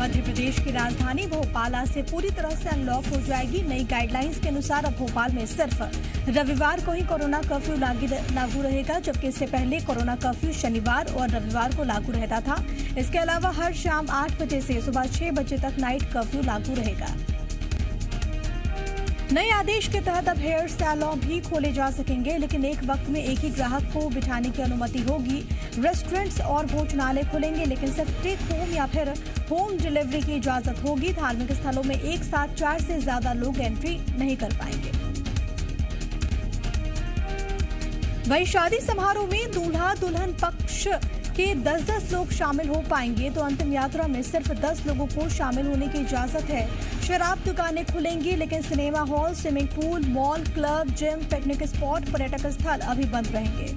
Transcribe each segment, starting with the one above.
मध्य प्रदेश की राजधानी भोपाल आज से पूरी तरह से अनलॉक हो जाएगी। नई गाइडलाइंस के अनुसार अब भोपाल में सिर्फ रविवार को ही कोरोना कर्फ्यू लागू रहेगा, जबकि इससे पहले कोरोना कर्फ्यू शनिवार और रविवार को लागू रहता था। इसके अलावा हर शाम 8 बजे से सुबह 6 बजे तक नाइट कर्फ्यू लागू रहेगा। नए आदेश के तहत अब हेयर सैलून भी खोले जा सकेंगे, लेकिन एक वक्त में एक ही ग्राहक को बिठाने की अनुमति होगी। रेस्टोरेंट्स और भोजनालय खुलेंगे, लेकिन सिर्फ टेक होम या फिर होम डिलीवरी की इजाजत होगी। धार्मिक स्थलों में एक साथ 4 से ज्यादा लोग एंट्री नहीं कर पाएंगे। वहीं शादी समारोह में दूल्हा दुल्हन पक्ष के 10-10 लोग शामिल हो पाएंगे, तो अंतिम यात्रा में सिर्फ 10 लोगों को शामिल होने की इजाजत है। शराब दुकानें खुलेंगी, लेकिन cinema hall, swimming pool, mall, club, gym, picnic spot, पर्यटक स्थल अभी बंद रहेंगे।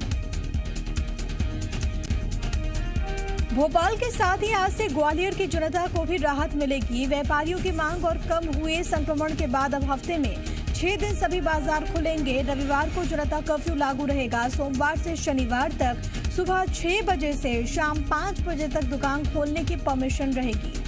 भोपाल के साथ ही आज से ग्वालियर की जनता को भी राहत मिलेगी। व्यापारियों की मांग और कम हुए संक्रमण के बाद अब हफ्ते में 6 दिन सभी बाजार खुलेंगे। रविवार को जनता कर्फ्यू लागू रहेगा। सोमवार से शनिवार तक सुबह 6 बजे से शाम 5 बजे तक दुकान खोलने की परमिशन रहेगी।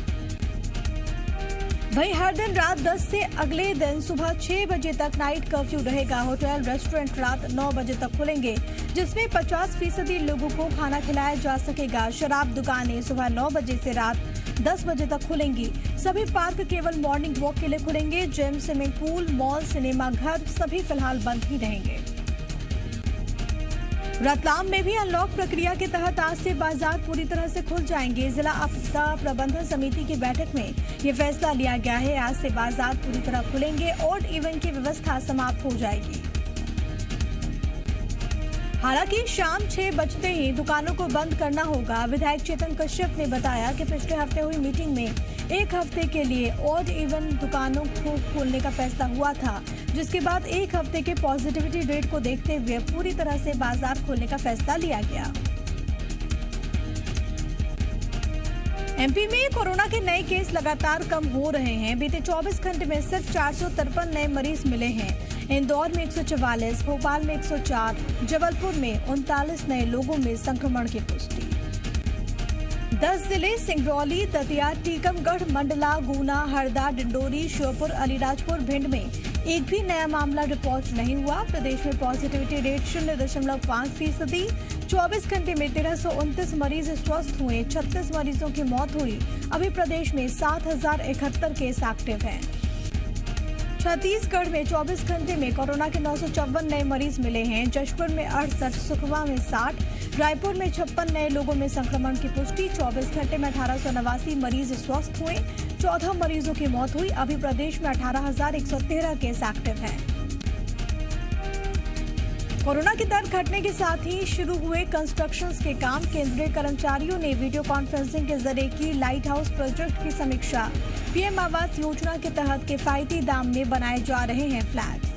वहीं हर दिन रात 10 से अगले दिन सुबह 6 बजे तक नाइट कर्फ्यू रहेगा। होटल, रेस्टोरेंट रात 9 बजे तक खुलेंगे, जिसमें 50% लोगों को खाना खिलाया जा सकेगा। शराब दुकानें सुबह 9 बजे से रात 10 बजे तक खुलेंगी। सभी पार्क केवल मॉर्निंग वॉक के लिए खुलेंगे। Gym, swimming pool, mall, cinema घर सभी फिलहाल बंद ही रहेंगे। रतलाम में भी अनलॉक प्रक्रिया के तहत आज से बाजार पूरी तरह से खुल जाएंगे। जिला आपदा प्रबंधन समिति की बैठक में ये फैसला लिया गया है। आज से बाजार पूरी तरह खुलेंगे। ऑड इवन की व्यवस्था समाप्त हो जाएगी। हालांकि शाम 6 बजते ही दुकानों को बंद करना होगा। विधायक चेतन कश्यप ने बताया कि पिछले हफ्ते हुई मीटिंग में एक हफ्ते के लिए ऑड इवन दुकानों को खोलने का फैसला हुआ था, जिसके बाद एक हफ्ते के पॉजिटिविटी रेट को देखते हुए पूरी तरह से बाजार खोलने का फैसला लिया गया। एमपी में कोरोना के नए केस लगातार कम हो रहे हैं। बीते 24 घंटे में सिर्फ 453 नए मरीज मिले हैं। इंदौर में 144, भोपाल में 104, जबलपुर में 39 नए लोगों में संक्रमण की पुष्टि। 10 जिले सिंगरौली, दतिया, टीकमगढ़, मंडला, गुना, हरदा, डिंडोरी, श्योपुर, अलीराजपुर, भिंड में एक भी नया मामला रिपोर्ट नहीं हुआ। प्रदेश में पॉजिटिविटी रेट 0.5%। 24 घंटे में 1329 मरीज स्वस्थ हुए। 36 मरीजों की मौत हुई। अभी प्रदेश में 7071 केस एक्टिव हैं। छत्तीसगढ़ में 24 घंटे में कोरोना के 954 नए मरीज मिले हैं। जशपुर में 68, सुकमा में 60, रायपुर में 56 नए लोगों में संक्रमण की पुष्टि। 24 घंटे में 1889 मरीज स्वस्थ हुए। 14 मरीजों की मौत हुई। अभी प्रदेश में 18,113 केस एक्टिव हैं। कोरोना की दर घटने के साथ ही शुरू हुए कंस्ट्रक्शन के काम। केंद्रीय कर्मचारियों ने वीडियो कॉन्फ्रेंसिंग के जरिए की लाइट हाउस प्रोजेक्ट की समीक्षा। पीएम आवास योजना के तहत किफायती दाम में बनाए जा रहे हैं फ्लैट्स।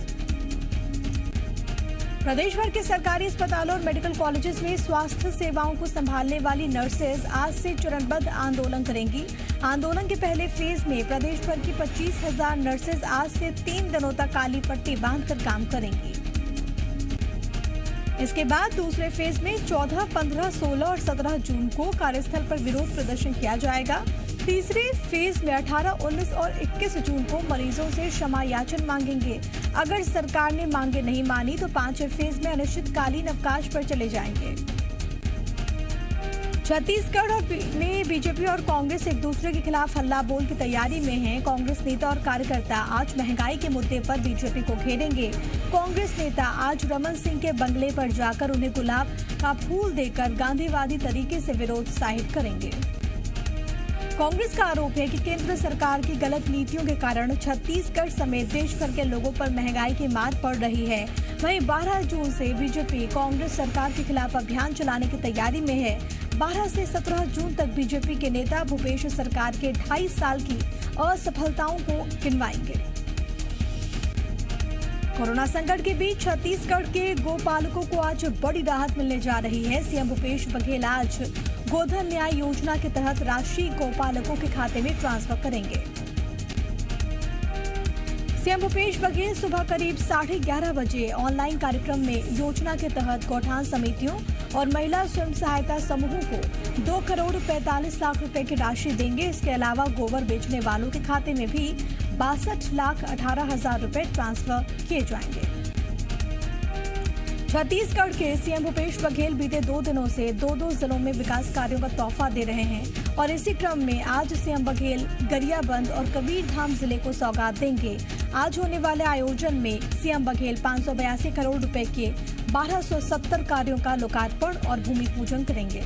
प्रदेश भर के सरकारी अस्पतालों और मेडिकल कॉलेजेस में स्वास्थ्य सेवाओं को संभालने वाली नर्सेज आज से चरणबद्ध आंदोलन करेंगी। आंदोलन के पहले फेज में प्रदेश भर की 25,000 नर्सेज आज से 3 दिनों तक काली पट्टी बांधकर काम करेंगी। इसके बाद दूसरे फेज में 14, 15, 16 और 17 जून को कार्यस्थल पर विरोध प्रदर्शन किया जाएगा। तीसरे फेज में 18, 19 और 21 जून को मरीजों से क्षमा याचन मांगेंगे। अगर सरकार ने मांगे नहीं मानी तो 5वें फेज में अनिश्चितकालीन अवकाश पर चले जाएंगे। छत्तीसगढ़ में बीजेपी और कांग्रेस एक दूसरे के खिलाफ हल्ला बोल की तैयारी में हैं। कांग्रेस नेता और कार्यकर्ता आज महंगाई के मुद्दे पर बीजेपी को घेरेंगे। कांग्रेस नेता आज रमन सिंह के बंगले पर जाकर उन्हें गुलाब का फूल देकर गांधीवादी तरीके से विरोध जाहिर करेंगे। कांग्रेस का आरोप है कि केंद्र सरकार की गलत नीतियों के कारण छत्तीसगढ़ समेत देश भर के लोगों पर महंगाई की मार पड़ रही है। वहीं 12 जून से बीजेपी कांग्रेस सरकार के खिलाफ अभियान चलाने की तैयारी में है। 12 से 17 जून तक बीजेपी के नेता भूपेश सरकार के 2.5 साल की असफलताओं को गिनवाएंगे। कोरोना संकट के बीच छत्तीसगढ़ के गोपालकों को आज बड़ी राहत मिलने जा रही है। सीएम भूपेश बघेल आज गोधन न्याय योजना के तहत राशि गोपालकों के खाते में ट्रांसफर करेंगे। सीएम भूपेश बघेल सुबह करीब 11:30 बजे ऑनलाइन कार्यक्रम में योजना के तहत गौठान समितियों और महिला स्वयं सहायता समूहों को 2 करोड़ 45 लाख रुपए की राशि देंगे। इसके अलावा गोबर बेचने वालों के खाते में भी 62,18,000 रुपए ट्रांसफर किए जाएंगे। छत्तीसगढ़ के सीएम भूपेश बघेल बीते 2 दिनों से 2 जिलों में विकास कार्यों का तोहफा दे रहे हैं और इसी क्रम में आज सीएम बघेल गरियाबंद और कबीरधाम जिले को सौगात देंगे। आज होने वाले आयोजन में सीएम बघेल 582 करोड़ रुपए के 1270 कार्यों का लोकार्पण और भूमि पूजन करेंगे।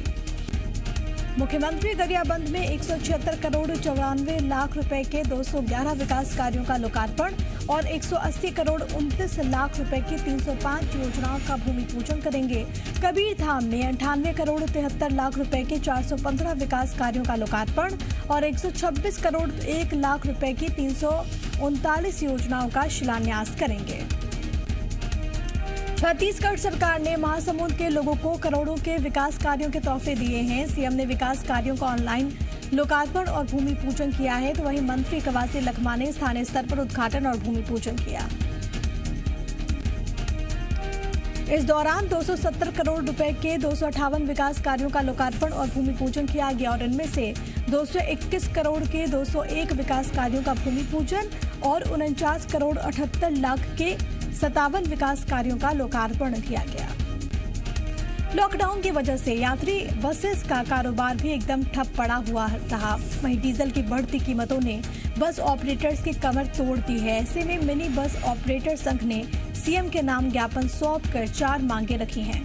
मुख्यमंत्री गरियाबंद में 176 करोड़ 94 लाख रुपए के 211 विकास कार्यों का लोकार्पण और 180 करोड़ 29 लाख रुपए की 305 योजनाओं का भूमि पूजन करेंगे। कबीरधाम में 98 करोड़ 73 लाख रुपए के 415 विकास कार्यों का लोकार्पण और 126 करोड़ 1 लाख रुपए की 339 योजनाओं का शिलान्यास करेंगे। छत्तीसगढ़ सरकार ने महासमुंद के लोगों को करोड़ों के विकास कार्यों के तोहफे दिए हैं। सीएम ने विकास कार्यों का ऑनलाइन लोकार्पण और भूमि पूजन किया है, तो वहीं मंत्री कवासी लखमा ने स्थानीय स्तर पर उद्घाटन और भूमि पूजन किया। इस दौरान 270 करोड़ रुपए के 258 विकास कार्यों का लोकार्पण और भूमि पूजन किया गया और इनमें से 221 करोड़ के 201 विकास कार्यों का भूमि पूजन और 49 करोड़ 78 लाख के 57 विकास कार्यों का लोकार्पण किया गया। लॉकडाउन की वजह से यात्री बसेस का कारोबार भी एकदम ठप पड़ा हुआ रहा। वहीं डीजल की बढ़ती कीमतों ने बस ऑपरेटर्स की कमर तोड़ दी है। ऐसे में मिनी बस ऑपरेटर संघ ने सीएम के नाम ज्ञापन सौंपकर 4 मांगे रखी हैं।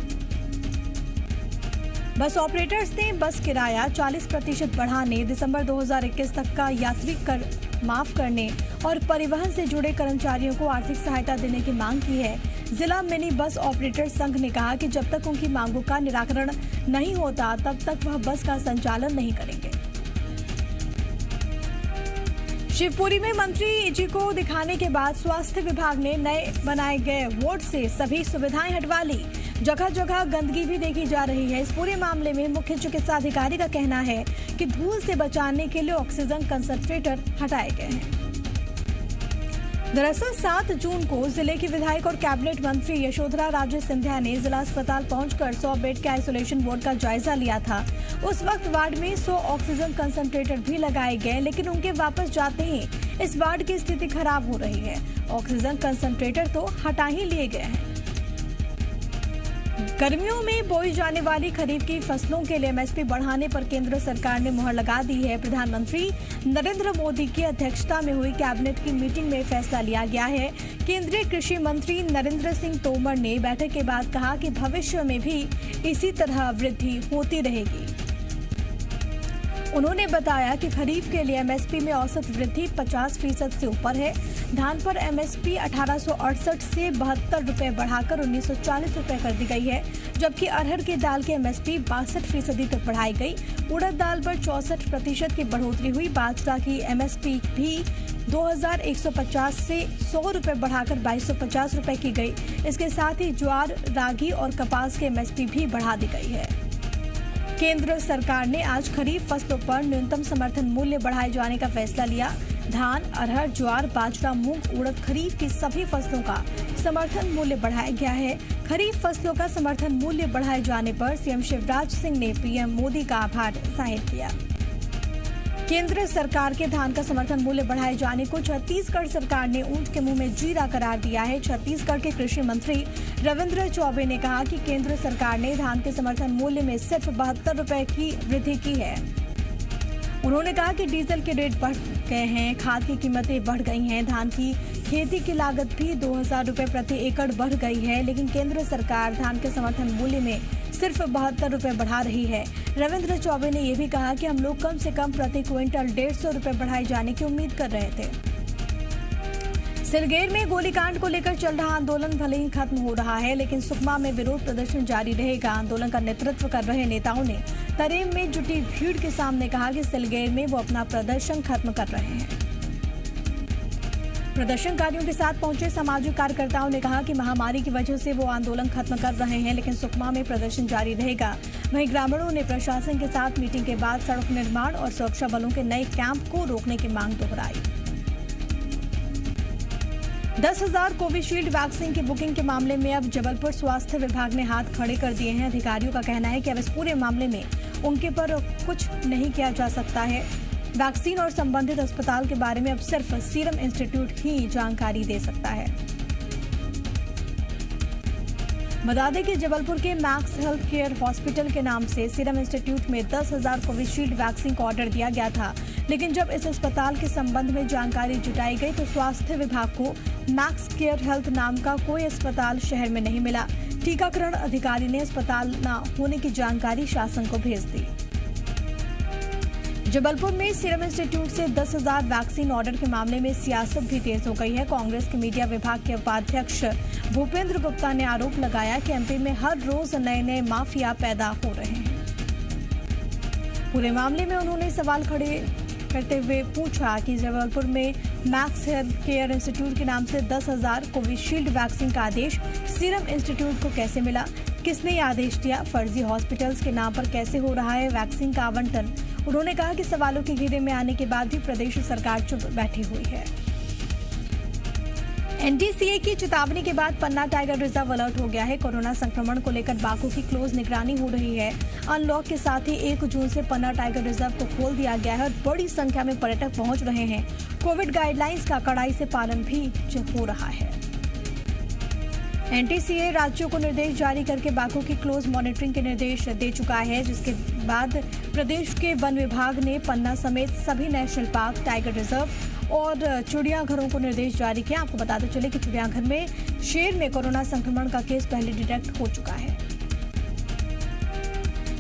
बस ऑपरेटर्स ने बस किराया 40% बढ़ाने, दिसंबर 2021 तक का यात्री कर माफ करने और परिवहन से जुड़े कर्मचारियों को आर्थिक सहायता देने की मांग की है। जिला मिनी बस ऑपरेटर संघ ने कहा कि जब तक उनकी मांगों का निराकरण नहीं होता तब तक वह बस का संचालन नहीं करेंगे। शिवपुरी में मंत्री जी को दिखाने के बाद स्वास्थ्य विभाग ने नए बनाए गए वार्ड से सभी सुविधाएं हटवा ली। जगह जगह गंदगी भी देखी जा रही है। इस पूरे मामले में मुख्य चिकित्सा अधिकारी का कहना है कि धूल से बचाने के लिए ऑक्सीजन कंसंट्रेटर हटाए गए हैं। दरअसल 7 जून को जिले की विधायक और कैबिनेट मंत्री यशोधरा राजे सिंधिया ने जिला अस्पताल पहुंचकर 100 बेड के आइसोलेशन वार्ड का जायजा लिया था। उस वक्त वार्ड में 100 ऑक्सीजन कंसंट्रेटर भी लगाए गए, लेकिन उनके वापस जाते ही इस वार्ड की स्थिति खराब हो रही है। ऑक्सीजन कंसंट्रेटर तो हटा ही लिए गए हैं। गर्मियों में बोई जाने वाली खरीफ की फसलों के लिए एमएसपी बढ़ाने पर केंद्र सरकार ने मुहर लगा दी है। प्रधानमंत्री नरेंद्र मोदी की अध्यक्षता में हुई कैबिनेट की मीटिंग में फैसला लिया गया है। केंद्रीय कृषि मंत्री नरेंद्र सिंह तोमर ने बैठक के बाद कहा कि भविष्य में भी इसी तरह वृद्धि होती रहेगी। उन्होंने बताया कि खरीफ के लिए एमएसपी में औसत वृद्धि 50% से ऊपर है। धान पर एमएसपी 1868 से 72 रुपए बढ़ाकर 1940 रुपए कर दी गई है, जबकि अरहर की दाल की एमएसपी 62% तक बढ़ाई गई। उड़द दाल पर 64% की बढ़ोतरी हुई। बाजरा की एमएसपी भी 2150 से 100 रुपए बढ़ाकर 2250 रुपए की गई। इसके साथ ही ज्वार, रागी और कपास की एमएसपी भी बढ़ा दी गई है। केंद्र सरकार ने आज खरीफ फसलों पर न्यूनतम समर्थन मूल्य बढ़ाए जाने का फैसला लिया। धान, अरहर, ज्वार, बाजरा, मूंग, उड़द खरीफ की सभी फसलों का समर्थन मूल्य बढ़ाया गया है। खरीफ फसलों का समर्थन मूल्य बढ़ाए जाने पर सीएम शिवराज सिंह ने पीएम मोदी का आभार जाहिर किया। केंद्र सरकार के धान का समर्थन मूल्य बढ़ाए जाने को छत्तीसगढ़ सरकार ने ऊंट के मुंह में जीरा करार दिया है। छत्तीसगढ़ के कृषि मंत्री रविंद्र चौबे ने कहा कि केंद्र सरकार ने धान के समर्थन मूल्य में सिर्फ 72 रुपए की वृद्धि की है। उन्होंने कहा कि डीजल के रेट बढ़ गए हैं, खाद की कीमतें बढ़ गई हैं, धान की खेती की लागत भी 2000 रुपए प्रति एकड़ बढ़ गई है, लेकिन केंद्र सरकार धान के समर्थन मूल्य में सिर्फ 72 रुपए बढ़ा रही है। रविंद्र चौबे ने यह भी कहा कि हम लोग कम से कम प्रति क्विंटल 150 रुपए बढ़ाए जाने की उम्मीद कर रहे थे। सिलगेर में गोलीकांड को लेकर चल रहा आंदोलन भले ही खत्म हो रहा है, लेकिन सुकमा में विरोध प्रदर्शन जारी रहेगा। आंदोलन का नेतृत्व कर रहे नेताओं ने तरेम में जुटी भीड़ के सामने कहा कि सिलगेर में वो अपना प्रदर्शन खत्म कर रहे हैं। प्रदर्शनकारियों के साथ पहुंचे सामाजिक कार्यकर्ताओं ने कहा कि महामारी की वजह से वो आंदोलन खत्म कर रहे हैं, लेकिन सुकमा में प्रदर्शन जारी रहेगा। वहीं ग्रामीणों ने प्रशासन के साथ मीटिंग के बाद सड़क निर्माण और सुरक्षा बलों के नए कैंप को रोकने की मांग दोहराई। 10,000 कोविशील्ड वैक्सीन की बुकिंग के मामले में अब जबलपुर स्वास्थ्य विभाग ने हाथ खड़े कर दिए हैं। अधिकारियों का कहना है कि अब इस पूरे मामले में उनके पर कुछ नहीं किया जा सकता है। वैक्सीन और संबंधित अस्पताल के बारे में अब सिर्फ सीरम इंस्टीट्यूट ही जानकारी दे सकता है। बता दें कि जबलपुर के मैक्स हेल्थ केयर हॉस्पिटल के नाम से सीरम इंस्टीट्यूट में 10,000 कोविशील्ड वैक्सीन का ऑर्डर दिया गया था, लेकिन जब इस अस्पताल के संबंध में जानकारी जुटाई गई तो स्वास्थ्य विभाग को मैक्स केयर हेल्थ नाम का कोई अस्पताल शहर में नहीं मिला। टीकाकरण अधिकारी ने अस्पताल न होने की जानकारी शासन को भेज दी। जबलपुर में सीरम इंस्टीट्यूट से 10,000 वैक्सीन ऑर्डर के मामले में सियासत भी तेज हो गई है। कांग्रेस के मीडिया विभाग के उपाध्यक्ष भूपेंद्र गुप्ता ने आरोप लगाया कि एमपी में हर रोज नए नए माफिया पैदा हो रहे हैं। पूरे मामले में उन्होंने सवाल खड़े करते हुए पूछा कि जबलपुर में मैक्स हेल्थ केयर इंस्टीट्यूट के नाम से 10,000 कोविशील्ड वैक्सीन का आदेश सीरम इंस्टीट्यूट को कैसे मिला, किसने ये आदेश दिया, फर्जी हॉस्पिटल्स के नाम पर कैसे हो रहा है वैक्सीन का आवंटन। उन्होंने कहा कि सवालों के घेरे में आने के बाद भी प्रदेश सरकार चुप बैठी हुई है। एनटीसीए की चेतावनी के बाद पन्ना टाइगर रिजर्व अलर्ट हो गया है। कोरोना संक्रमण को लेकर बाघों की क्लोज निगरानी हो रही है। अनलॉक के साथ ही 1 जून से पन्ना टाइगर रिजर्व को खोल दिया गया है और बड़ी संख्या में पर्यटक पहुंच रहे हैं। कोविड गाइडलाइंस का कड़ाई से पालन भी हो रहा है। एनटीसीए राज्यों को निर्देश जारी करके बाघों की क्लोज मॉनिटरिंग के निर्देश दे चुका है, जिसके बाद प्रदेश के वन विभाग ने पन्ना समेत सभी नेशनल पार्क, टाइगर रिजर्व और चिड़ियाघरों को निर्देश जारी किया। आपको बताते चले कि चिड़ियाघर में शेर में कोरोना संक्रमण का केस पहले डिटेक्ट हो चुका है।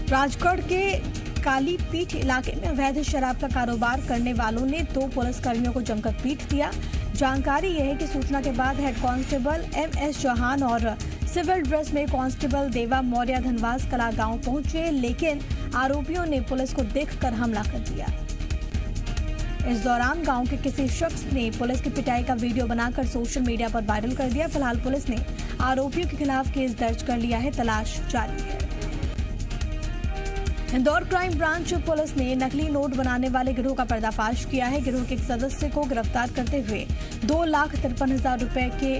राजगढ़ के कालीपीठ इलाके में अवैध शराब का कारोबार करने वालों ने 2 पुलिसकर्मियों को जमकर पीट दिया। जानकारी यह है कि सूचना के बाद हेड कांस्टेबल MS चौहान और सिविल ड्रेस में कांस्टेबल देवा मौर्य धनवास कला गांव पहुंचे, लेकिन आरोपियों ने पुलिस को देखकर हमला कर दिया। इस दौरान गांव के किसी शख्स ने पुलिस की पिटाई का वीडियो बनाकर सोशल मीडिया पर वायरल कर दिया। फिलहाल पुलिस ने आरोपियों के खिलाफ केस दर्ज कर लिया है, तलाश जारी है। इंदौर क्राइम ब्रांच पुलिस ने नकली नोट बनाने वाले गिरोह का पर्दाफाश किया है। गिरोह के एक सदस्य को गिरफ्तार करते हुए 2,53,000 रुपए के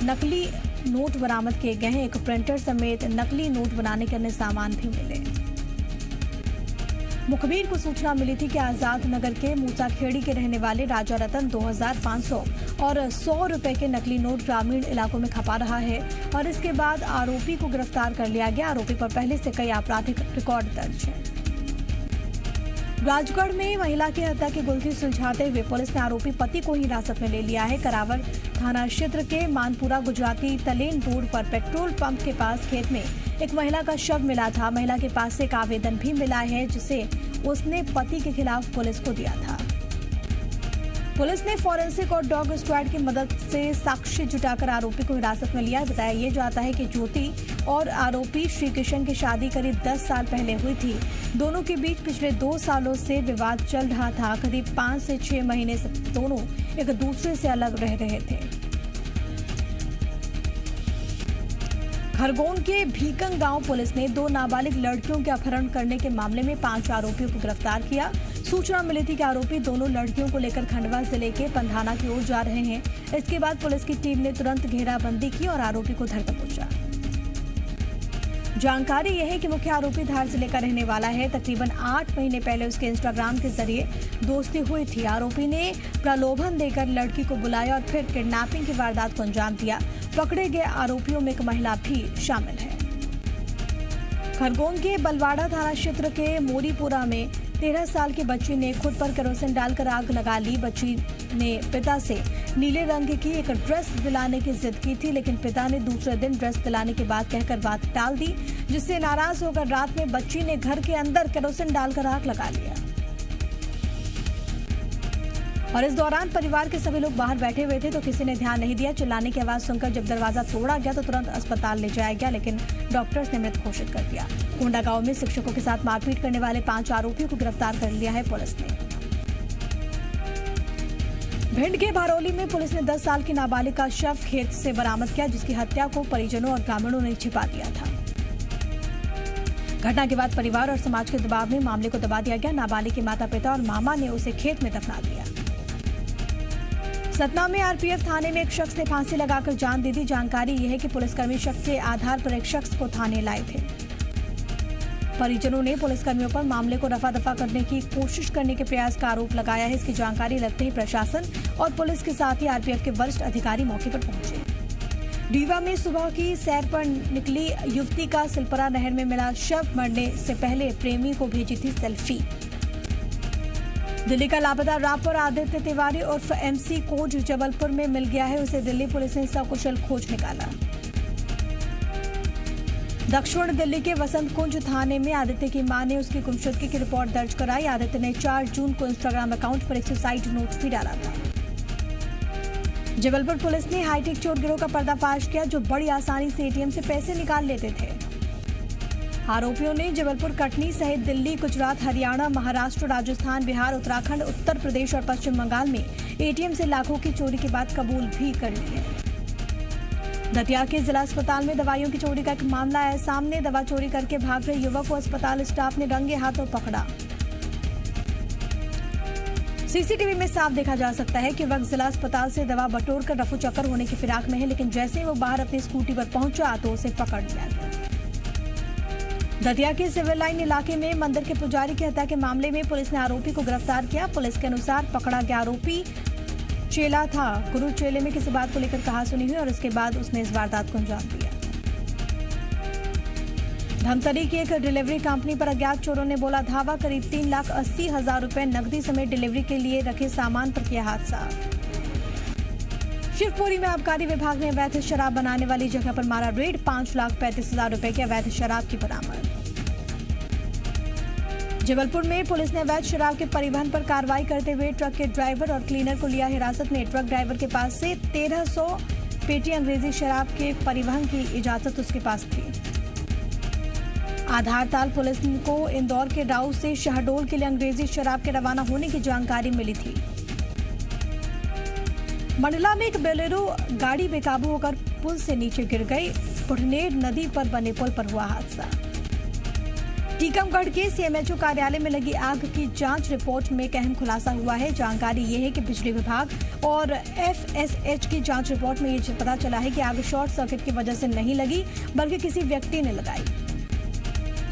नकली नोट बरामद किए गए हैं। एक प्रिंटर समेत नकली नोट बनाने के अन्य सामान भी मिले। मुखबिर को सूचना मिली थी कि आजाद नगर के मूसाखेड़ी के रहने वाले राजा रतन 2,500 और 100 रुपए के नकली नोट ग्रामीण इलाकों में खपा रहा है और इसके बाद आरोपी को गिरफ्तार कर लिया गया। आरोपी पर पहले से कई आपराधिक रिकॉर्ड दर्ज है। राजगढ़ में महिला की हत्या की गुत्थी सुलझाते हुए पुलिस ने आरोपी पति को ही हिरासत में ले लिया है। करावर थाना क्षेत्र के मानपुरा गुजराती तलेन रोड पर पेट्रोल पंप के पास खेत में एक महिला का शव मिला था। महिला के पास से एक आवेदन भी मिला है, जिसे उसने पति के खिलाफ पुलिस को दिया था। पुलिस ने फॉरेंसिक और डॉग स्क्वाड की मदद से साक्ष्य जुटाकर आरोपी को हिरासत में लिया। बताया ये जाता है कि ज्योति और आरोपी श्री किशन की शादी करीब 10 साल पहले हुई थी। दोनों के बीच पिछले 2 सालों से विवाद चल रहा था। करीब 5 से 6 महीने से दोनों एक दूसरे से अलग रह रहे थे। खरगोन के भीकंग गांव पुलिस ने 2 नाबालिग लड़कियों के अपहरण करने के मामले में 5 आरोपियों को गिरफ्तार किया। सूचना मिली थी कि आरोपी दोनों लड़कियों को लेकर खंडवा जिले के पंधाना की ओर जा रहे हैं। इसके बाद पुलिस की टीम ने तुरंत घेराबंदी की और आरोपी को धर दबोचा। जानकारी यह है कि मुख्य आरोपी धार जिले का रहने वाला है। तकरीबन 8 महीने पहले उसके इंस्टाग्राम के जरिए दोस्ती हुई थी। आरोपी ने प्रलोभन देकर लड़की को बुलाया और फिर किडनैपिंग की वारदात को अंजाम दिया। पकड़े गए आरोपियों में एक महिला भी शामिल है। खरगोन के बलवाड़ा थाना क्षेत्र के मोरीपुरा में 13 साल की बच्ची ने खुद पर केरोसिन डालकर आग लगा ली। बच्ची ने पिता से नीले रंग की एक ड्रेस दिलाने की जिद की थी, लेकिन पिता ने दूसरे दिन ड्रेस दिलाने की बात कहकर बात टाल दी, जिससे नाराज होकर रात में बच्ची ने घर के अंदर केरोसिन डालकर आग लगा लिया। और इस दौरान परिवार के सभी लोग बाहर बैठे हुए थे तो किसी ने ध्यान नहीं दिया। चिल्लाने की आवाज सुनकर जब दरवाजा तोड़ा गया तो तुरंत अस्पताल ले जाया गया, लेकिन डॉक्टर्स ने मृत घोषित कर दिया। कोंडा गांव में शिक्षकों के साथ मारपीट करने वाले 5 आरोपियों को गिरफ्तार कर लिया है पुलिस ने। भिंड के बारौली में पुलिस ने 10 साल की नाबालिग का शव खेत से बरामद किया, जिसकी हत्या को परिजनों और ग्रामीणों ने छिपा दिया था। घटना के बाद परिवार और समाज के दबाव में मामले को दबा दिया गया। नाबालिग के माता पिता और मामा ने उसे खेत में दफना दिया। सतना में आरपीएफ थाने में एक शख्स ने फांसी लगाकर जान दे दी। जानकारी यह है कि पुलिसकर्मी शक के आधार पर एक शख्स को थाने लाए थे। परिजनों ने पुलिसकर्मियों पर मामले को रफा दफा करने की कोशिश करने के प्रयास का आरोप लगाया है। इसकी जानकारी लगते ही प्रशासन और पुलिस के साथ ही आरपीएफ के वरिष्ठ अधिकारी मौके पर पहुंचे। रीवा में सुबह की सैर पर निकली युवती का सिलपरा नहर में मिला शव। मरने से पहले प्रेमी को भेजी थी सेल्फी। दिल्ली का लापता रैपर आदित्य तिवारी उर्फ एमसी कोच जबलपुर में मिल गया है। उसे दिल्ली पुलिस ने सकुशल खोज निकाला। दक्षिण दिल्ली के वसंत कुंज थाने में आदित्य की मां ने उसकी गुमशुदगी की रिपोर्ट दर्ज कराई। आदित्य ने 4 जून को इंस्टाग्राम अकाउंट पर एक सुसाइड नोट भी डाला था। जबलपुर पुलिस ने हाईटेक चोर गिरोह का पर्दाफाश किया, जो बड़ी आसानी से एटीएम से पैसे निकाल लेते थे। आरोपियों ने जबलपुर, कटनी सहित दिल्ली, गुजरात, हरियाणा, महाराष्ट्र, राजस्थान, बिहार, उत्तराखंड, उत्तर प्रदेश और पश्चिम बंगाल में एटीएम से लाखों की चोरी की बात कबूल भी कर ली है। दतिया के जिला अस्पताल में दवाइयों की चोरी का एक मामला है सामने। दवा चोरी करके भाग रहे युवक को अस्पताल स्टाफ ने रंगे हाथों पकड़ा। सीसीटीवी में साफ देखा जा सकता है कि वक्त जिला अस्पताल से दवा बटोर कर रफू चक्कर होने की फिराक में है, लेकिन जैसे ही वो बाहर अपनी स्कूटी पर पहुंचा तो उसे पकड़ लिया गया। दतिया के सिविल लाइन इलाके में मंदिर के पुजारी की हत्या के मामले में पुलिस ने आरोपी को गिरफ्तार किया। पुलिस के अनुसार पकड़ा गया आरोपी चेला था। गुरु चेले में किसी बात को लेकर कहासुनी हुई और इसके बाद उसने इस वारदात को अंजाम दिया। धमतरी की एक डिलीवरी कंपनी पर अज्ञात चोरों ने बोला धावा। करीब 3,80,000 रुपए नकदी समेत डिलीवरी के लिए रखे सामान पर किया हादसा। शिवपुरी में आबकारी विभाग ने अवैध शराब बनाने वाली जगह पर मारा रेड। 5,35,000 रुपए की अवैध शराब की बरामद। जबलपुर में पुलिस ने अवैध शराब के परिवहन पर कार्रवाई करते हुए ट्रक के ड्राइवर और क्लीनर को लिया हिरासत में। ट्रक ड्राइवर के पास से 1,300 पेटी अंग्रेजी शराब के परिवहन की इजाजत उसके पास थी। आधारताल पुलिस को इंदौर के राउ से शहडोल के लिए अंग्रेजी शराब के रवाना होने की जानकारी मिली थी। मंडला में एक बोलेरो गाड़ी बेकाबू होकर पुल से नीचे गिर गई। पुढ़नेर नदी पर बने पुल पर हुआ हादसा। टीकमगढ़ के सीएमएचओ कार्यालय में लगी आग की जांच रिपोर्ट में एक अहम खुलासा हुआ है। जानकारी ये है कि बिजली विभाग और एफएसएच की जांच रिपोर्ट में ये पता चला है कि आग शॉर्ट सर्किट की वजह से नहीं लगी, बल्कि किसी व्यक्ति ने लगाई।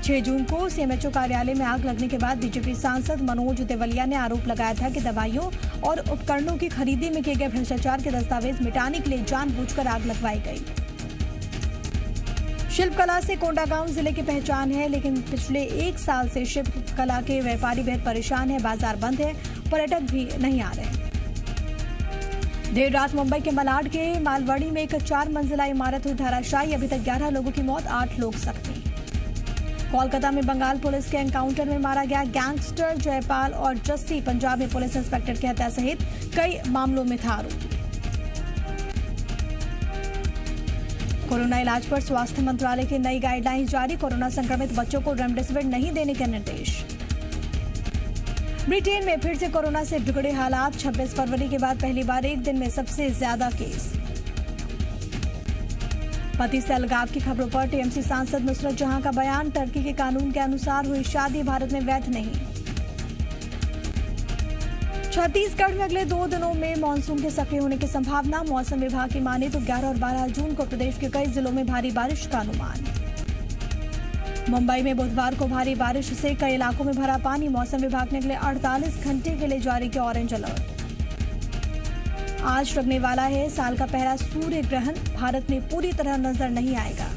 6 जून को सीएमएचओ कार्यालय में आग लगने के बाद बीजेपी सांसद मनोज देवलिया ने आरोप लगाया था कि दवाइयों और उपकरणों की खरीदी में किए गए भ्रष्टाचार के दस्तावेज मिटाने के लिए जानबूझकर आग लगवाई गई। शिल्पकला से कोंडागांव जिले की पहचान है, लेकिन पिछले 1 साल से शिल्पकला के व्यापारी बेहद परेशान है। बाजार बंद है, पर्यटक भी नहीं आ रहे। देर रात मुंबई के मलाड के मालवाड़ी में एक 4 मंजिला इमारत हुई धराशायी। अभी तक 11 लोगों की मौत, 8 लोग जख्मी। कोलकाता में बंगाल पुलिस के एनकाउंटर में मारा गया गैंगस्टर जयपाल और जस्सी। पंजाब में पुलिस इंस्पेक्टर की हत्या सहित कई मामलों में था आरोपी। कोरोना इलाज पर स्वास्थ्य मंत्रालय की नई गाइडलाइंस जारी। कोरोना संक्रमित बच्चों को रेमडेसिविर नहीं देने के निर्देश। ब्रिटेन में फिर से कोरोना से बिगड़े हालात। 26 फरवरी के बाद पहली बार एक दिन में सबसे ज्यादा केस। पति से अलगाव की खबरों पर टीएमसी सांसद नुसरत जहां का बयान। टर्की के कानून के अनुसार हुई शादी भारत में वैध नहीं। छत्तीसगढ़ में अगले 2 दिनों में मानसून के सक्रिय होने की संभावना। मौसम विभाग की माने तो 11 और 12 जून को प्रदेश के कई जिलों में भारी बारिश का अनुमान। मुंबई में बुधवार को भारी बारिश से कई इलाकों में भरा पानी। मौसम विभाग ने अगले 48 घंटे के लिए जारी किया ऑरेंज अलर्ट। आज लगने वाला है साल का पहला सूर्य ग्रहण। भारत में पूरी तरह नजर नहीं आएगा।